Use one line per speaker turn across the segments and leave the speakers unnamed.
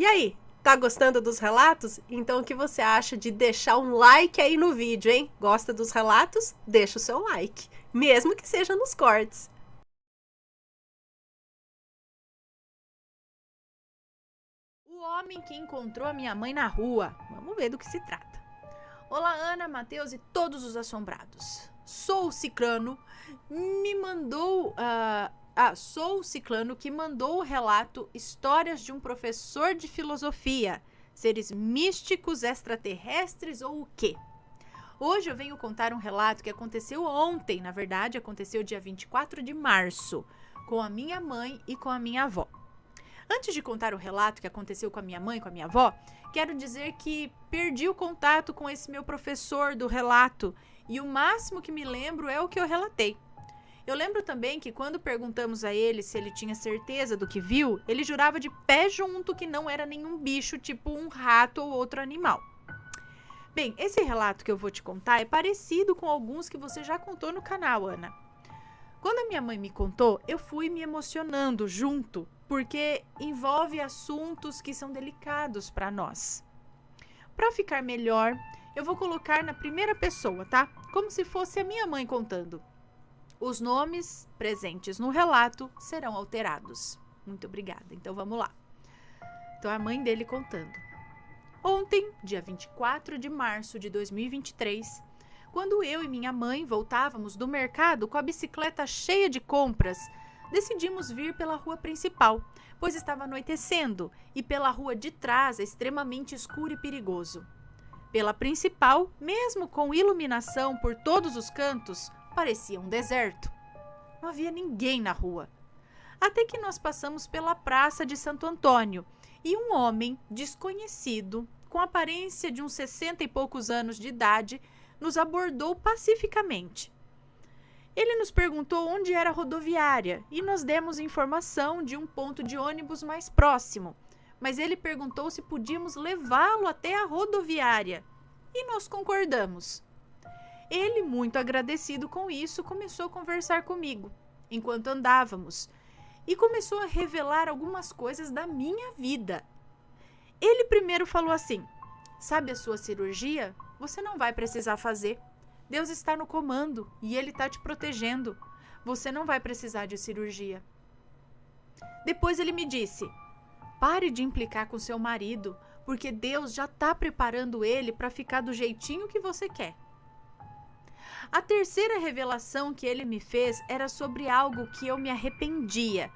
E aí, tá gostando dos relatos? Então o que você acha de deixar um like aí no vídeo, hein? Gosta dos relatos? Deixa o seu like, mesmo que seja nos cortes.
O homem que encontrou a minha mãe na rua. Vamos ver do que se trata. Olá, Ana, Matheus e todos os assombrados. Sou o Ciclano, sou o Ciclano que mandou o relato Histórias de um Professor de Filosofia, Seres Místicos, Extraterrestres ou o quê? Hoje eu venho contar um relato que aconteceu ontem, na verdade aconteceu dia 24 de março, com a minha mãe e com a minha avó. Antes de contar o relato que aconteceu com a minha mãe e com a minha avó, quero dizer que perdi o contato com esse meu professor do relato e o máximo que me lembro é o que eu relatei. Eu lembro também que quando perguntamos a ele se ele tinha certeza do que viu, ele jurava de pé junto que não era nenhum bicho, tipo um rato ou outro animal. Bem, esse relato que eu vou te contar é parecido com alguns que você já contou no canal, Ana. Quando a minha mãe me contou, eu fui me emocionando junto, porque envolve assuntos que são delicados para nós. Para ficar melhor, eu vou colocar na primeira pessoa, tá? Como se fosse a minha mãe contando. Os nomes presentes no relato serão alterados. Muito obrigada. Então vamos lá. Então a mãe dele contando. Ontem, dia 24 de março de 2023, quando eu e minha mãe voltávamos do mercado com a bicicleta cheia de compras, decidimos vir pela rua principal, pois estava anoitecendo e pela rua de trás é extremamente escuro e perigoso. Pela principal, mesmo com iluminação por todos os cantos, parecia um deserto. Não havia ninguém na rua. Até que nós passamos pela praça de Santo Antônio e um homem desconhecido, com a aparência de uns 60 e poucos anos de idade, nos abordou pacificamente. Ele nos perguntou onde era a rodoviária e nós demos informação de um ponto de ônibus mais próximo, mas ele perguntou se podíamos levá-lo até a rodoviária e nós concordamos. Ele, muito agradecido com isso, começou a conversar comigo enquanto andávamos e começou a revelar algumas coisas da minha vida. Ele primeiro falou assim: sabe a sua cirurgia? Você não vai precisar fazer. Deus está no comando e Ele está te protegendo. Você não vai precisar de cirurgia. Depois ele me disse: pare de implicar com seu marido, porque Deus já está preparando ele para ficar do jeitinho que você quer. A terceira revelação que ele me fez era sobre algo que eu me arrependia.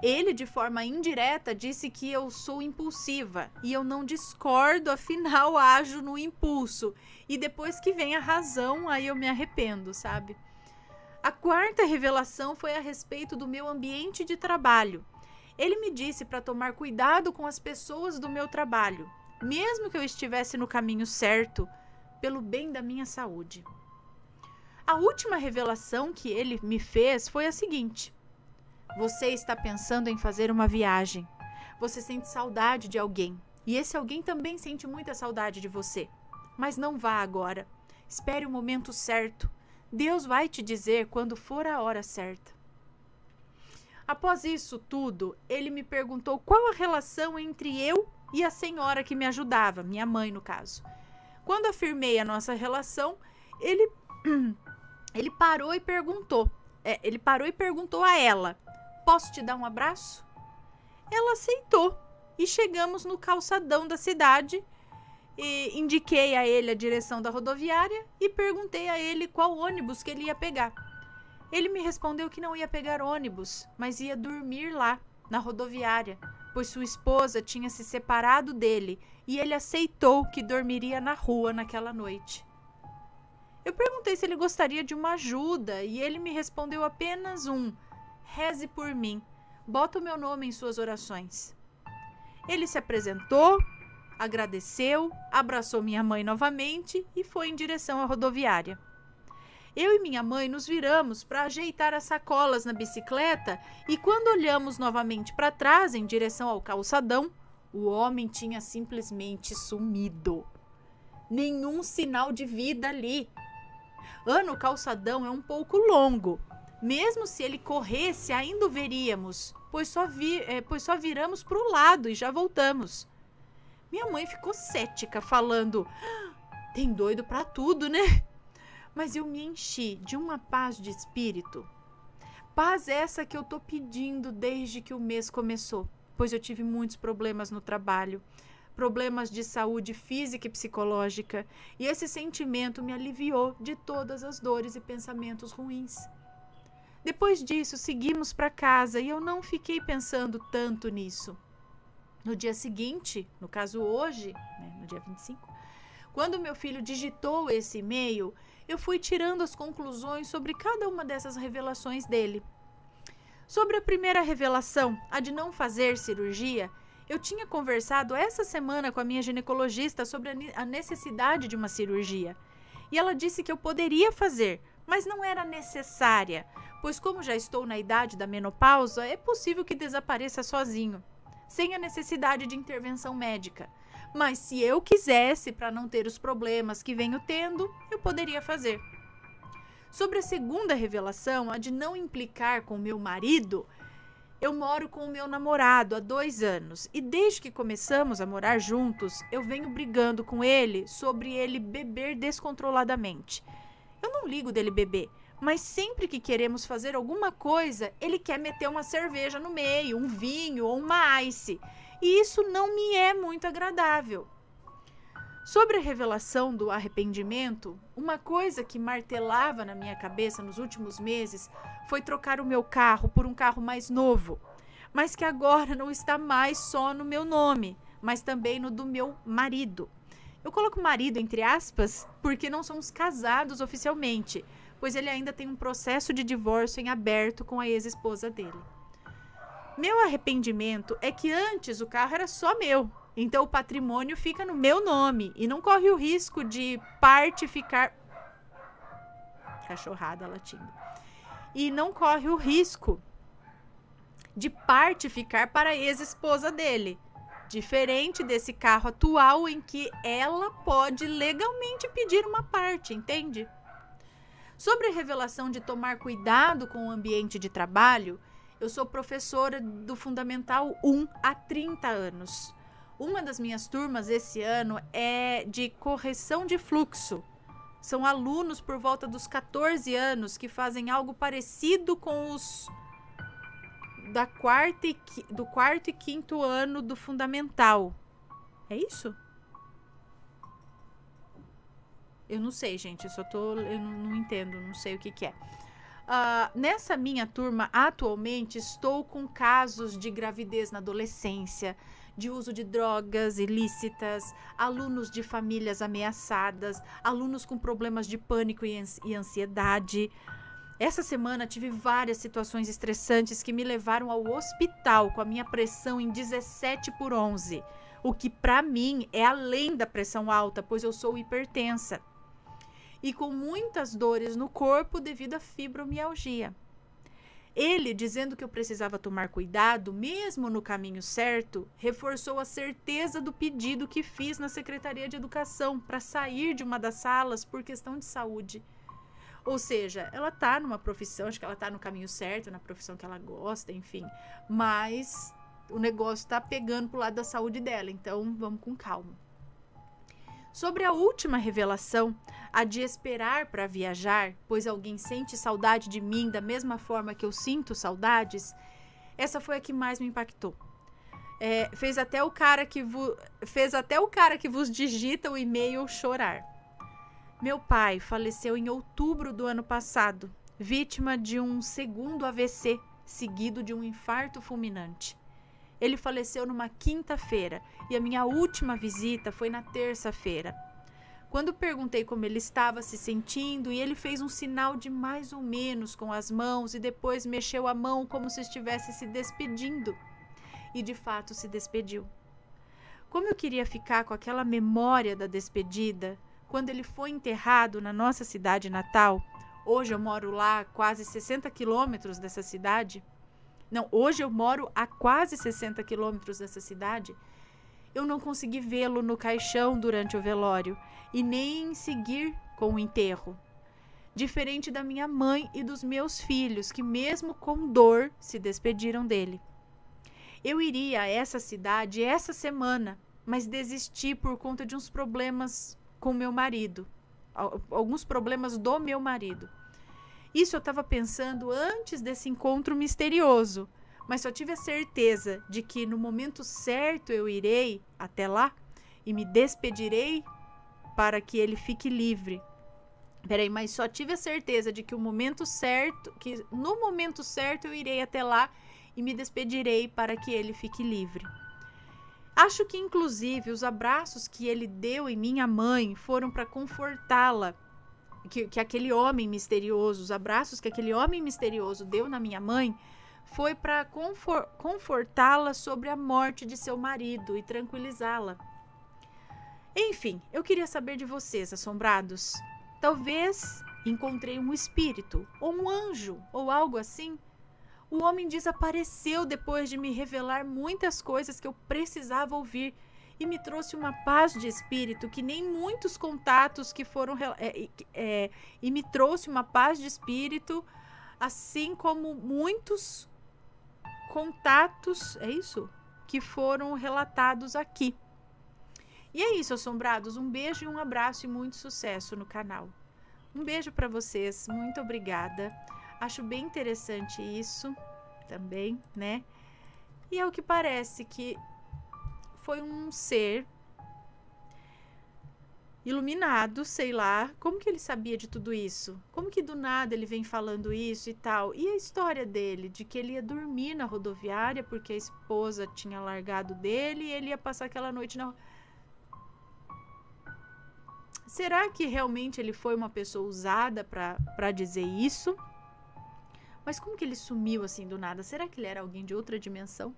Ele, de forma indireta, disse que eu sou impulsiva e eu não discordo, afinal ajo no impulso. E depois que vem a razão, aí eu me arrependo, sabe? A quarta revelação foi a respeito do meu ambiente de trabalho. Ele me disse para tomar cuidado com as pessoas do meu trabalho, mesmo que eu estivesse no caminho certo, pelo bem da minha saúde. A última revelação que ele me fez foi a seguinte: você está pensando em fazer uma viagem. Você sente saudade de alguém. E esse alguém também sente muita saudade de você. Mas não vá agora. Espere o momento certo. Deus vai te dizer quando for a hora certa. Após isso tudo, ele me perguntou qual a relação entre eu e a senhora que me ajudava, minha mãe no caso. Quando afirmei a nossa relação, ele parou e perguntou. Ele parou e perguntou a ela: posso te dar um abraço? Ela aceitou e chegamos no calçadão da cidade. E indiquei a ele a direção da rodoviária e perguntei a ele qual ônibus que ele ia pegar. Ele me respondeu que não ia pegar ônibus, mas ia dormir lá, na rodoviária, pois sua esposa tinha se separado dele e ele aceitou que dormiria na rua naquela noite. Eu perguntei se ele gostaria de uma ajuda e ele me respondeu apenas reze por mim, bota o meu nome em suas orações. Ele se apresentou, agradeceu, abraçou minha mãe novamente e foi em direção à rodoviária. Eu e minha mãe nos viramos para ajeitar as sacolas na bicicleta e quando olhamos novamente para trás em direção ao calçadão, o homem tinha simplesmente sumido. Nenhum sinal de vida ali. Ana, o calçadão é um pouco longo. Mesmo se ele corresse, ainda o veríamos, pois só viramos para o lado e já voltamos. Minha mãe ficou cética, falando: tem doido pra tudo, né? Mas eu me enchi de uma paz de espírito. Paz essa que eu tô pedindo desde que o mês começou, pois eu tive muitos problemas no trabalho, problemas de saúde física e psicológica, e esse sentimento me aliviou de todas as dores e pensamentos ruins. Depois disso, seguimos para casa e eu não fiquei pensando tanto nisso. No dia seguinte, no caso hoje, né, no dia 25, quando meu filho digitou esse e-mail, eu fui tirando as conclusões sobre cada uma dessas revelações dele. Sobre a primeira revelação, a de não fazer cirurgia, eu tinha conversado essa semana com a minha ginecologista sobre a necessidade de uma cirurgia. E ela disse que eu poderia fazer, mas não era necessária, pois como já estou na idade da menopausa, é possível que desapareça sozinho, sem a necessidade de intervenção médica. Mas se eu quisesse, para não ter os problemas que venho tendo, eu poderia fazer. Sobre a segunda revelação, a de não implicar com meu marido, eu moro com o meu namorado há 2 anos e desde que começamos a morar juntos, eu venho brigando com ele sobre ele beber descontroladamente. Eu não ligo dele beber, mas sempre que queremos fazer alguma coisa, ele quer meter uma cerveja no meio, um vinho ou uma ice. E isso não me é muito agradável. Sobre a revelação do arrependimento, uma coisa que martelava na minha cabeça nos últimos meses foi trocar o meu carro por um carro mais novo, mas que agora não está mais só no meu nome, mas também no do meu marido. Eu coloco marido entre aspas porque não somos casados oficialmente, pois ele ainda tem um processo de divórcio em aberto com a ex-esposa dele. Meu arrependimento é que antes o carro era só meu, então o patrimônio fica no meu nome e não corre o risco de parte ficar... Cachorrada latindo. E não corre o risco de parte ficar para a ex-esposa dele, diferente desse carro atual em que ela pode legalmente pedir uma parte, entende? Sobre a revelação de tomar cuidado com o ambiente de trabalho, eu sou professora do Fundamental 1 há 30 anos. Uma das minhas turmas esse ano é de correção de fluxo. São alunos por volta dos 14 anos que fazem algo parecido com os do quarto e quinto ano do Fundamental. É isso? Eu não sei, gente. Eu não entendo, não sei o que é. Nessa minha turma, atualmente, estou com casos de gravidez na adolescência, de uso de drogas ilícitas, alunos de famílias ameaçadas, alunos com problemas de pânico e ansiedade. Essa semana tive várias situações estressantes que me levaram ao hospital com a minha pressão em 17/11, o que para mim é além da pressão alta, pois eu sou hipertensa. E com muitas dores no corpo devido à fibromialgia. Ele, dizendo que eu precisava tomar cuidado, mesmo no caminho certo, reforçou a certeza do pedido que fiz na Secretaria de Educação para sair de uma das salas por questão de saúde. Ou seja, ela está numa profissão, acho que ela está no caminho certo, na profissão que ela gosta, enfim. Mas o negócio está pegando para o lado da saúde dela, então vamos com calma. Sobre a última revelação, a de esperar para viajar, pois alguém sente saudade de mim da mesma forma que eu sinto saudades, essa foi a que mais me impactou. Fez até o cara que vos digita o e-mail chorar. Meu pai faleceu em outubro do ano passado, vítima de um segundo AVC, seguido de um infarto fulminante. Ele faleceu numa quinta-feira e a minha última visita foi na terça-feira. Quando perguntei como ele estava se sentindo, e ele fez um sinal de mais ou menos com as mãos e depois mexeu a mão como se estivesse se despedindo. E de fato se despediu. Como eu queria ficar com aquela memória da despedida, quando ele foi enterrado na nossa cidade natal, hoje eu moro lá quase 60 quilômetros dessa cidade, hoje eu moro a quase 60 quilômetros dessa cidade. Eu não consegui vê-lo no caixão durante o velório e nem seguir com o enterro. Diferente da minha mãe e dos meus filhos, que mesmo com dor se despediram dele. Eu iria a essa cidade essa semana mas desisti por conta de uns problemas com meu marido. Alguns problemas do meu marido. Isso eu estava pensando antes desse encontro misterioso, mas só tive a certeza de que no momento certo eu irei até lá e me despedirei para que ele fique livre. Peraí, mas só tive a certeza de que no momento certo eu irei até lá e me despedirei para que ele fique livre. Acho que, inclusive, os abraços que ele deu em minha mãe foram para confortá-la, que aquele homem misterioso, os abraços que aquele homem misterioso deu na minha mãe, foi para confortá-la sobre a morte de seu marido e tranquilizá-la. Enfim, eu queria saber de vocês, assombrados. Talvez encontrei um espírito, ou um anjo, ou algo assim. O homem desapareceu depois de me revelar muitas coisas que eu precisava ouvir e me trouxe uma paz de espírito que nem muitos contatos que foram... e me trouxe uma paz de espírito, assim como muitos contatos, é isso? Que foram relatados aqui. E é isso, assombrados. Um beijo e um abraço e muito sucesso no canal. Um beijo para vocês. Muito obrigada. Acho bem interessante isso também, né? E é o que parece que foi um ser iluminado, sei lá. Como que ele sabia de tudo isso? Como que do nada ele vem falando isso e tal? E a história dele, de que ele ia dormir na rodoviária porque a esposa tinha largado dele e ele ia passar aquela noite na... Será que realmente ele foi uma pessoa usada para dizer isso? Mas como que ele sumiu assim do nada? Será que ele era alguém de outra dimensão?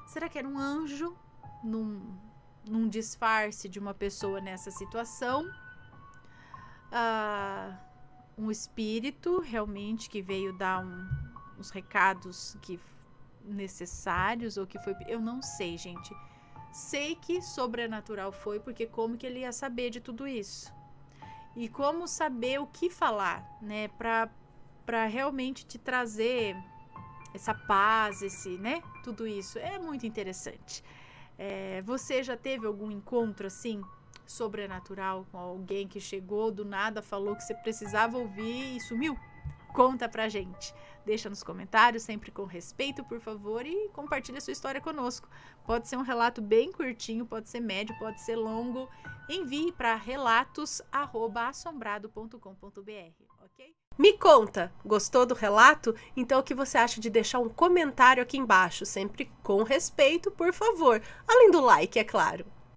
Será que era um anjo num disfarce de uma pessoa nessa situação? Um espírito realmente que veio dar uns recados necessários ou que foi... Eu não sei, gente. Sei que sobrenatural foi, porque como que ele ia saber de tudo isso? E como saber o que falar, né? Para realmente te trazer essa paz, né? Tudo isso. É muito interessante. Você já teve algum encontro, assim, sobrenatural com alguém que chegou do nada, falou que você precisava ouvir e sumiu? Conta pra gente. Deixa nos comentários, sempre com respeito, por favor, e compartilha sua história conosco. Pode ser um relato bem curtinho, pode ser médio, pode ser longo. Envie para relatos@assombrado.com.br, ok?
Me conta, gostou do relato? Então o que você acha de deixar um comentário aqui embaixo, sempre com respeito, por favor. Além do like, é claro.